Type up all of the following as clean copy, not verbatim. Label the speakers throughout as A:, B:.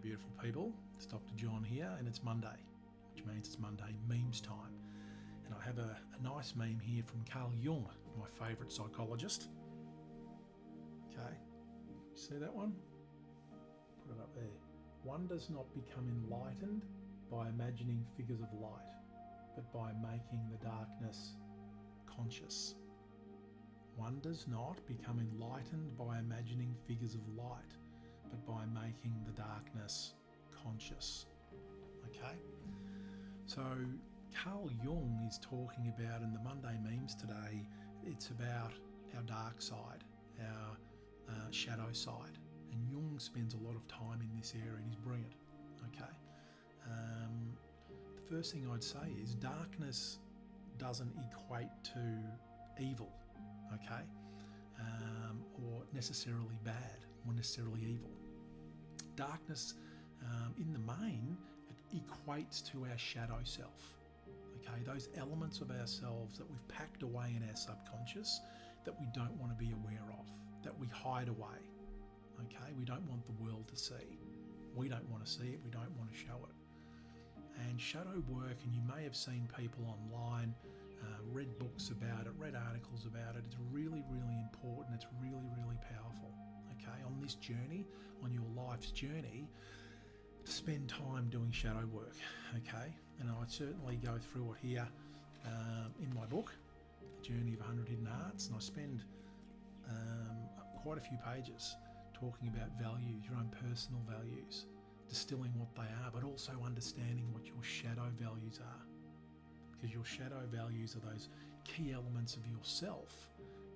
A: G'day beautiful people, it's Dr. John here and it's Monday, which means it's Monday memes time. And I have a nice meme here from Carl Jung, my favourite psychologist. Okay, see that one? Put it up there. One does not become enlightened by imagining figures of light, but by making the darkness conscious. One does not become enlightened by imagining figures of light, but by making the darkness conscious. Okay? So Carl Jung is talking about, in the Monday memes today, it's about our dark side, our shadow side. And Jung spends a lot of time in this area and he's brilliant. Okay? The first thing I'd say is darkness doesn't equate to evil, okay? Or necessarily bad or necessarily evil. Darkness, in the main, it equates to our shadow self. Okay, those elements of ourselves that we've packed away in our subconscious that we don't want to be aware of, that we hide away. Okay, we don't want the world to see. We don't want to see it, we don't want to show it. And shadow work, and you may have seen people online, read books about it, read articles about it. It's really, really important. It's really, really powerful. Okay, on this journey, on your life's journey, spend time doing shadow work. Okay, and I certainly go through it here in my book, The Journey of 100 Hidden Arts, and I spend quite a few pages talking about values, your own personal values, distilling what they are, but also understanding what your shadow values are. Because your shadow values are those key elements of yourself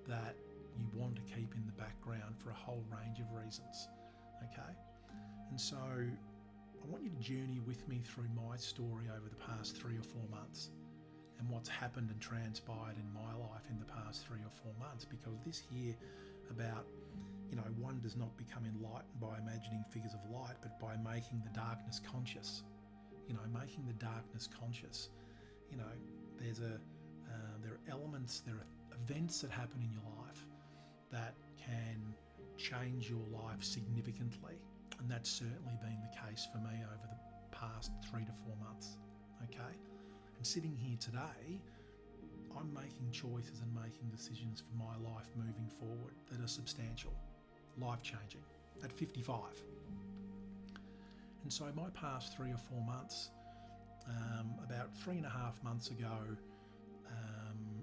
A: that you want to keep in the background for a whole range of reasons. Okay? And so I want you to journey with me through my story over the past 3 or 4 months and what's happened and transpired in my life in the past 3 or 4 months, because this here about, one does not become enlightened by imagining figures of light, but by making the darkness conscious. Making the darkness conscious. There are elements, there are events that happen in your life that can change your life significantly, and that's certainly been the case for me over the past 3 to 4 months. Okay, and sitting here today, I'm making choices and making decisions for my life moving forward that are substantial, life-changing, at 55. And so my past 3 or 4 months, about 3.5 months ago,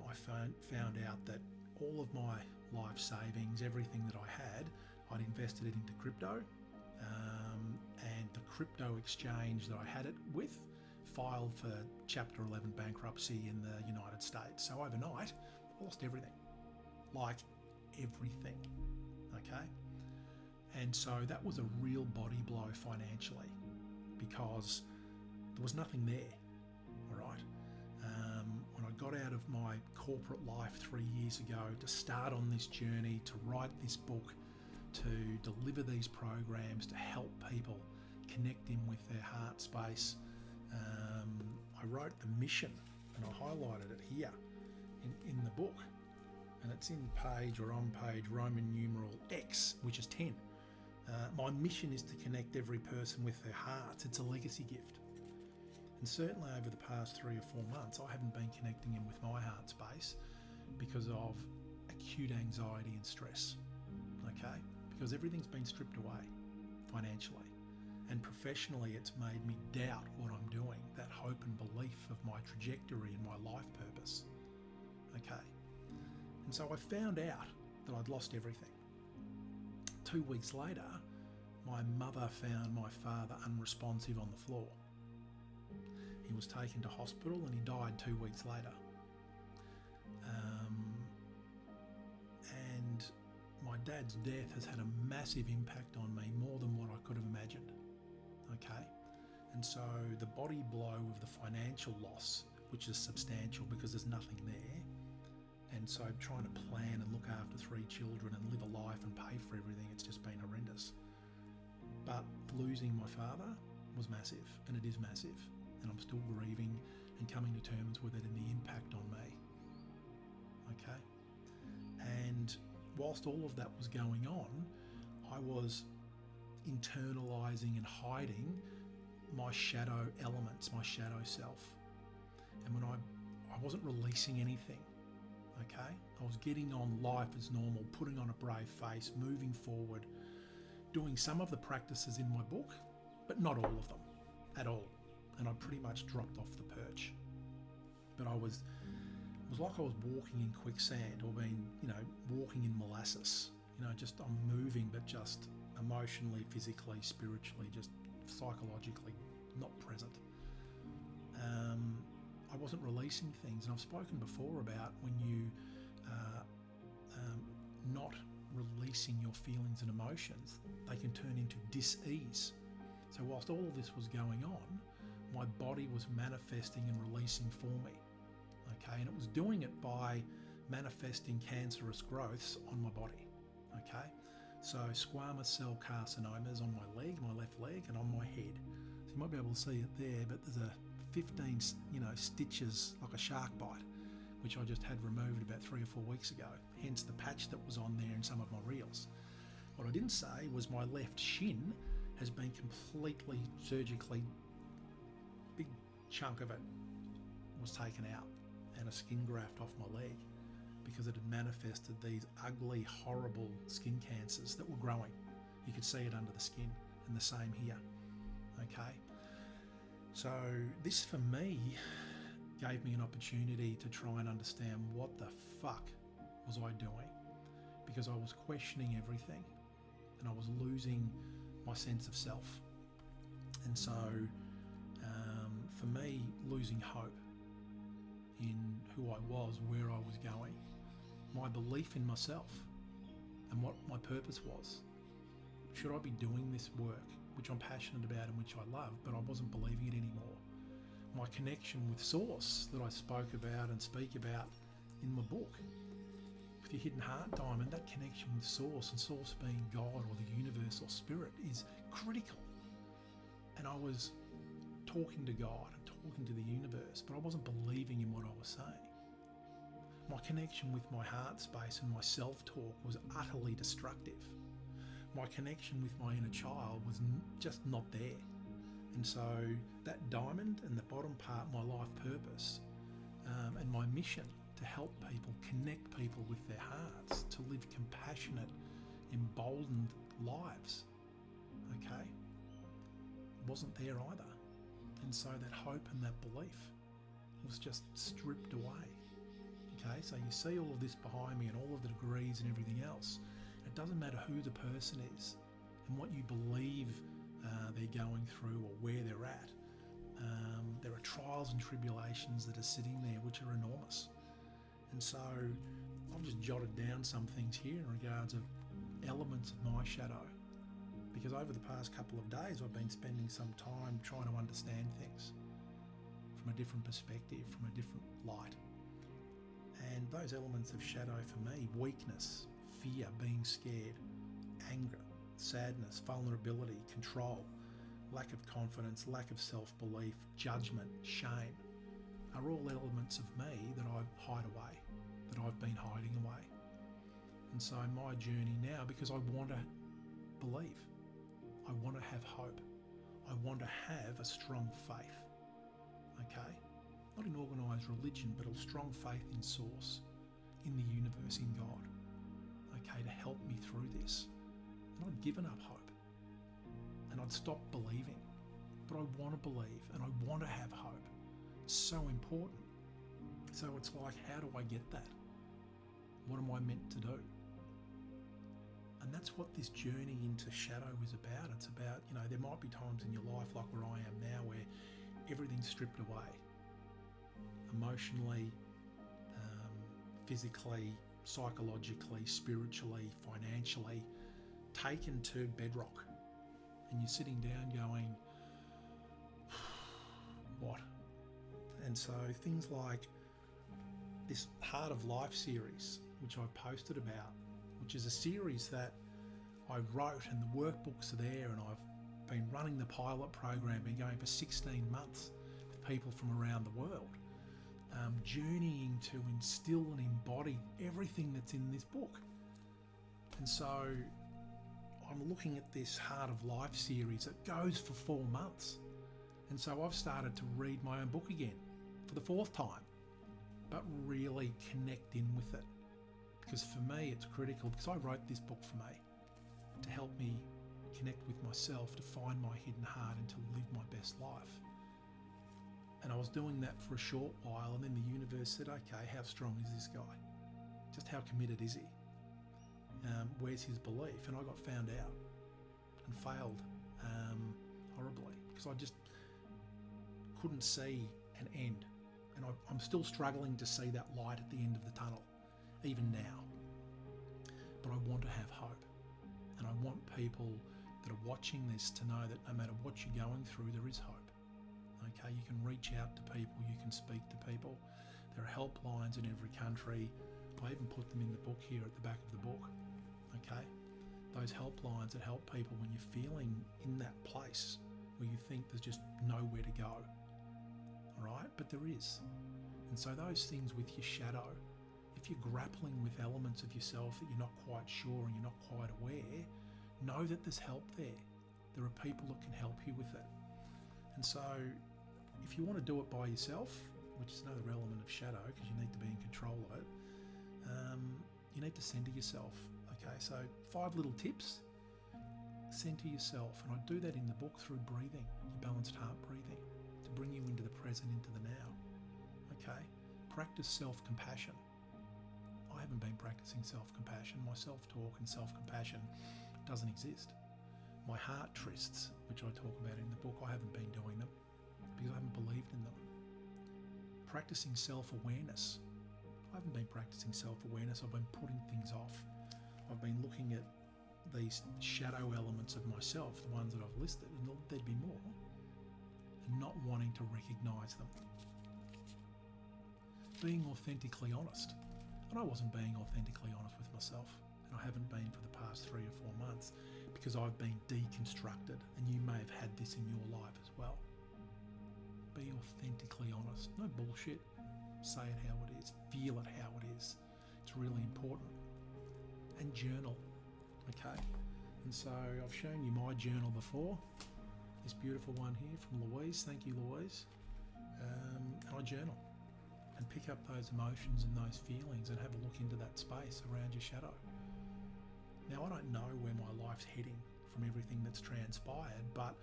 A: I found out that all of my life savings, everything that I had, I'd invested it into crypto, and the crypto exchange that I had it with filed for Chapter 11 bankruptcy in the United States. So overnight, I lost everything, like everything, okay? And so that was a real body blow financially, because there was nothing there, all right? When I got out of my corporate life 3 years ago to start on this journey, to write this book, to deliver these programs, to help people connect in with their heart space, I wrote the mission, and I highlighted it here in the book, and it's on page Roman numeral X, which is 10. My mission is to connect every person with their hearts. It's a legacy gift. And certainly over the past 3 or 4 months, I haven't been connecting in with my heart space because of acute anxiety and stress, okay? Because everything's been stripped away financially. And professionally, it's made me doubt what I'm doing, that hope and belief of my trajectory and my life purpose, okay? And so I found out that I'd lost everything. 2 weeks later, my mother found my father unresponsive on the floor. He was taken to hospital and he died 2 weeks later. And my dad's death has had a massive impact on me, more than what I could have imagined. Okay? And so the body blow of the financial loss, which is substantial because there's nothing there, and so trying to plan and look after 3 children and live a life and pay for everything, it's just been horrendous. But losing my father was massive, and it is massive. And I'm still grieving and coming to terms with it and the impact on me. Okay? And whilst all of that was going on, I was internalizing and hiding my shadow elements, my shadow self. And when I wasn't releasing anything, okay? I was getting on life as normal, putting on a brave face, moving forward, doing some of the practices in my book, but not all of them at all. And I pretty much dropped off the perch. But it was like I was walking in quicksand, or being, walking in molasses. Just I'm moving, but just emotionally, physically, spiritually, just psychologically not present. I wasn't releasing things, and I've spoken before about when you not releasing your feelings and emotions, they can turn into dis-ease. So whilst all of this was going on, my body was manifesting and releasing for me. Okay, and it was doing it by manifesting cancerous growths on my body. Okay, so squamous cell carcinomas on my leg, my left leg, and on my head. So you might be able to see it there, but there's a 15, stitches like a shark bite, which I just had removed about 3 or 4 weeks ago. Hence the patch that was on there in some of my reels. What I didn't say was my left shin has been completely surgically, big chunk of it was taken out, and a skin graft off my leg, because it had manifested these ugly, horrible skin cancers that were growing. You could see it under the skin, and the same here. Okay, so this for me gave me an opportunity to try and understand what the fuck was I doing, because I was questioning everything and I was losing my sense of self. And so for me, losing hope in who I was, where I was going, my belief in myself and what my purpose was. Should I be doing this work, which I'm passionate about and which I love, but I wasn't believing it anymore? My connection with Source that I spoke about and speak about in my book, with your hidden heart diamond, that connection with Source, and Source being God or the universe or spirit, is critical. And I was talking to God and talking to the universe, but I wasn't believing in what I was saying. My connection with my heart space and my self-talk was utterly destructive. My connection with my inner child was just not there. And so that diamond and the bottom part, my life purpose, and my mission to help people, connect people with their hearts, to live compassionate, emboldened lives, okay, wasn't there either. And so that hope and that belief was just stripped away. Okay, so you see all of this behind me and all of the degrees and everything else. It doesn't matter who the person is and what you believe they're going through or where they're at. There are trials and tribulations that are sitting there which are enormous. And so I've just jotted down some things here in regards of elements of my shadow, because over the past couple of days I've been spending some time trying to understand things from a different perspective, from a different light. And those elements of shadow for me: weakness, fear, being scared, anger, sadness, vulnerability, control, lack of confidence, lack of self-belief, judgment, shame, are all elements of me that I hide away, that I've been hiding away. And so my journey now, because I want to believe, I want to have hope, I want to have a strong faith, okay? Not in organised religion, but a strong faith in Source, in the universe, in God, okay, to help me through this. And I'd given up hope, and I'd stopped believing, but I want to believe and I want to have hope. It's so important. So it's like, how do I get that? What am I meant to do? And that's what this journey into shadow is about. It's about, there might be times in your life like where I am now, where everything's stripped away, emotionally, physically, psychologically, spiritually, financially, taken to bedrock. And you're sitting down going, what? And so things like this Heart of Life series, which I posted about, which is a series that I wrote, and the workbooks are there, and I've been running the pilot program, been going for 16 months with people from around the world, journeying to instill and embody everything that's in this book. And so I'm looking at this Heart of Life series that goes for 4 months. And so I've started to read my own book again for the 4th time, but really connect in with it. Because for me, it's critical, because I wrote this book for me, to help me connect with myself, to find my hidden heart and to live my best life. And I was doing that for a short while, and then the universe said, okay, how strong is this guy? Just how committed is he? Where's his belief? And I got found out and failed horribly, because I just couldn't see an end. And I'm still struggling to see that light at the end of the tunnel, even now. But I want to have hope. And I want people that are watching this to know that no matter what you're going through, there is hope. Okay, you can reach out to people, you can speak to people. There are helplines in every country. I even put them in the book here at the back of the book. Okay, those helplines that help people when you're feeling in that place where you think there's just nowhere to go. All right, but there is. And so those things with your shadow, if you're grappling with elements of yourself that you're not quite sure and you're not quite aware, know that there's help there. There are people that can help you with it. And so if you want to do it by yourself, which is another element of shadow because you need to be in control of it, you need to center yourself. Okay, so 5 little tips. Center yourself. And I do that in the book through breathing, your balanced heart breathing, to bring you into the present, into the now. Okay, practice self-compassion. I haven't been practicing self-compassion. My self-talk and self-compassion doesn't exist. My heart trysts, which I talk about in the book, I haven't been doing them because I haven't believed in them. Practicing self-awareness. I haven't been practicing self-awareness. I've been putting things off. I've been looking at these shadow elements of myself, the ones that I've listed, and there'd be more, and not wanting to recognise them. Being authentically honest. And I wasn't being authentically honest with myself, and I haven't been for the past 3 or 4 months because I've been deconstructed, and you may have had this in your life as well. Be authentically honest. No bullshit. Say it how it is. Feel it how it is. It's really important. And journal. Okay? And so I've shown you my journal before. This beautiful one here from Louise. Thank you, Louise. And I journal and pick up those emotions and those feelings and have a look into that space around your shadow. Now, I don't know where my life's heading from everything that's transpired, but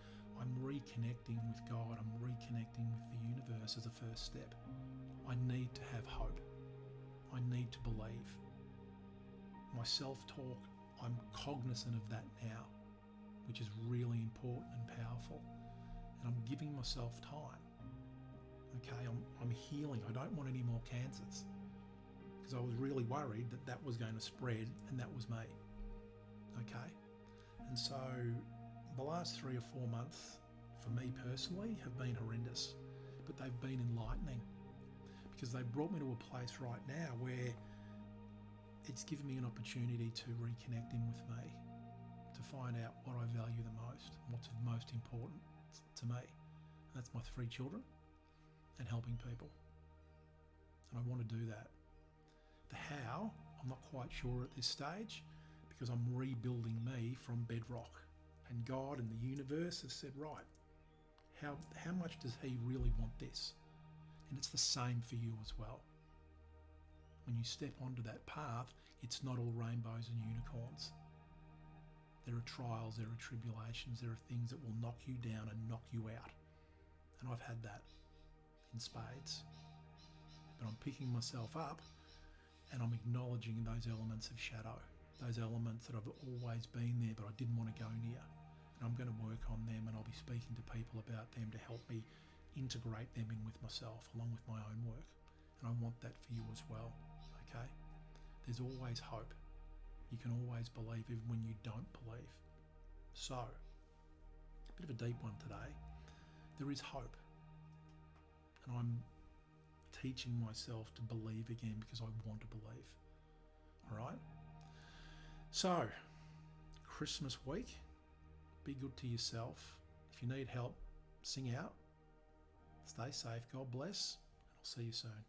A: I'm reconnecting with God. I'm reconnecting with the universe as a first step. I need to have hope. I need to believe. My self-talk, I'm cognizant of that now, which is really important and powerful. And I'm giving myself time. Okay, I'm healing. I don't want any more cancers because I was really worried that that was going to spread, and that was me. Okay, and so the last 3 or 4 months for me personally have been horrendous, but they've been enlightening because they've brought me to a place right now where it's given me an opportunity to reconnect in with me, to find out what I value the most, what's most important to me. And that's my 3 children and helping people. And I want to do that. The how, I'm not quite sure at this stage because I'm rebuilding me from bedrock. And God and the universe have said, right, how much does he really want this? And it's the same for you as well. When you step onto that path, it's not all rainbows and unicorns. There are trials, there are tribulations, there are things that will knock you down and knock you out. And I've had that in spades. But I'm picking myself up and I'm acknowledging those elements of shadow, those elements that have always been there but I didn't want to go near. And I'm going to work on them, and I'll be speaking to people about them to help me integrate them in with myself along with my own work. And I want that for you as well. Okay? There's always hope. You can always believe even when you don't believe. So, a bit of a deep one today. There is hope. And I'm teaching myself to believe again because I want to believe. All right? So, Christmas week, be good to yourself. If you need help, sing out. Stay safe. God bless. And I'll see you soon.